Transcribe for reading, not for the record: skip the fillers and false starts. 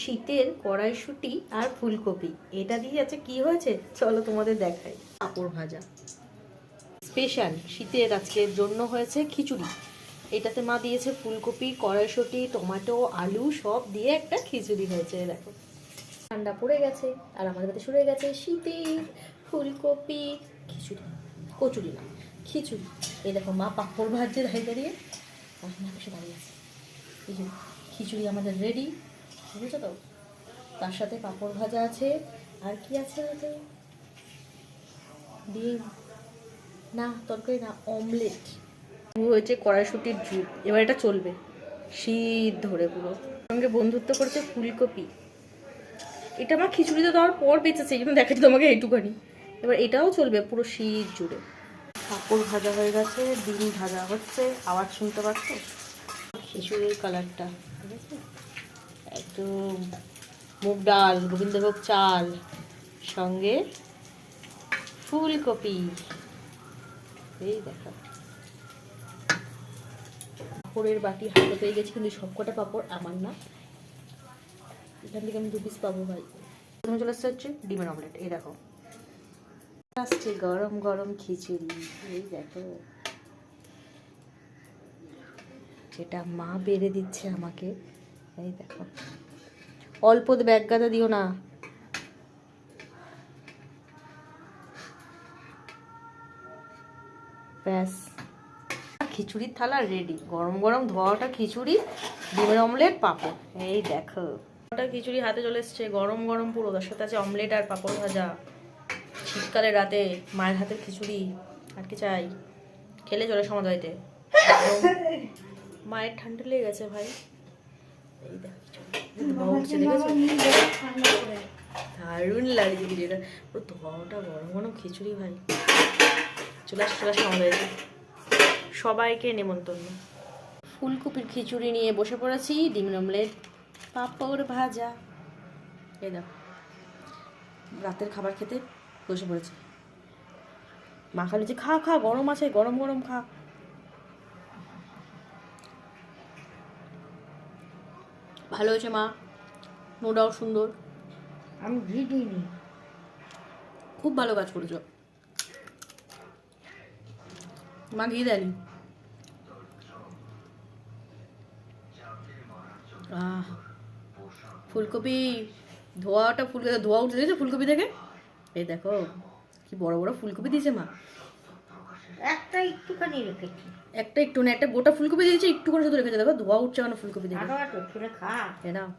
শীতের কড়াইশুঁটি আর ফুলকপি এটা দিয়ে আছে কি হয়েছে চলো তোমাদের দেখাই। পাঁপড় ভাজা স্পেশাল শীতের আজকের জন্য হয়েছে খিচুড়ি। এটাতে মা দিয়েছে ফুলকপি, কড়াইশুঁটি, টমেটো, আলু সব দিয়ে একটা খিচুড়ি হয়েছে। দেখো ঠান্ডা পড়ে গেছে আর আমাদের কাছে শুরু হয়ে গেছে শীতের ফুলকপি খিচুড়ি, কচুরি না খিচুড়ি। এই দেখো মা পাঁপড় ভাজছে দাঁড়িয়ে দাঁড়িয়ে, পাশে দাঁড়িয়ে আছে। এই যে খিচুড়ি আমাদের রেডি, বুঝেছো তো? তার সাথে পাঁপড় ভাজা আছে। আর কি আছে ওতে? ডিম না, তরকারি না, অমলেট হয়েছে, কড়াইশুঁটির ঝুল। এবার এটা চলবে শীত ধরে পুরো। সঙ্গে বন্ধুত্ব করেছে ফুলকপি। এটা আমার খিচুড়িতে দেওয়ার পর বেঁচেছে, এই জন্য দেখাচ্ছি তোমাকে এইটুখানি। এবার এটাও চলবে পুরো শীত জুড়ে। পাঁপড় ভাজা হয়ে গেছে, ডিম ভাজা হচ্ছে, আওয়াজ শুনতে পাচ্ছ? খিচুড়ির কালারটা ঠিক আছে, একদম মুগ ডাল, গোবিন্দভোগ চাল, সঙ্গে ফুলকপি। এই দেখো পাঁপড়ের বাটি হাতে পেয়ে গেছি, কিন্তু সবকটা পাঁপড় আমার না, এখান থেকে আমি 2 পিস পাবো ভাই। প্রথমে চলে আসছে হচ্ছে ডিমের অমলেট। এই দেখো আসছে গরম গরম খিচুড়ি। এই দেখো যেটা মা বেড়ে দিচ্ছে আমাকে। এই দেখো অল্প ব্যাগ গাদা দিও না। ব্যাস খিচুড়ির থালা রেডি। গরম গরম ধোয়াটা খিচুড়ি, ডিমের অমলেট, পাঁপড়। এই দেখো ওটা খিচুড়ি হাতে চলে এসছে গরম গরম পুরো, তার সাথে আছে অমলেট আর পাঁপড় ভাজা। শীতকালে রাতে মায়ের হাতের খিচুড়ি আর কি চাই, খেলে চলে সমাজ হইতে। মায়ের ঠান্ডা লেগে গেছে ভাই। এই দেখো ধোয়া উঠছে, দেখেছো? দারুণ লাগছে খিচুড়িটা, পুরো ধোয়াটা গরম গরম খিচুড়ি ভাই। চলে আসছে সমাজ হইতে, সবাইকে নেমন্তন্ন। ফুলকপির খিচুড়ি নিয়ে বসে পড়েছি, ডিমের অমলেট, পাঁপড় ভাজা। এই দেখো রাতের খাবার খেতে বসে পড়েছি। মা খালি যে খা খা, গরম আছে, গরম গরম খা। ভালো হয়েছে মা, নো ডাউট সুন্দর। আমি ঘি দিইনি। খুব ভালো কাজ করেছো মা, ঘি দেয়নি। ফুলকপি ধোয়াটা, ফুলকপি ধোয়া উঠে দিয়েছে ফুলকপি থেকে। এই দেখো কি বড় বড় ফুলকপি দিয়েছে মা। একটা একটুখানি রেখেছি। একটা একটু না, একটা গোটা ফুলকপি দিয়েছে, একটু করে শুধু রেখেছে। দেখো ধোয়া উঠছে কেন ফুলকপি থেকে। আরো একটু ছুঁড়ে খা। এ নাও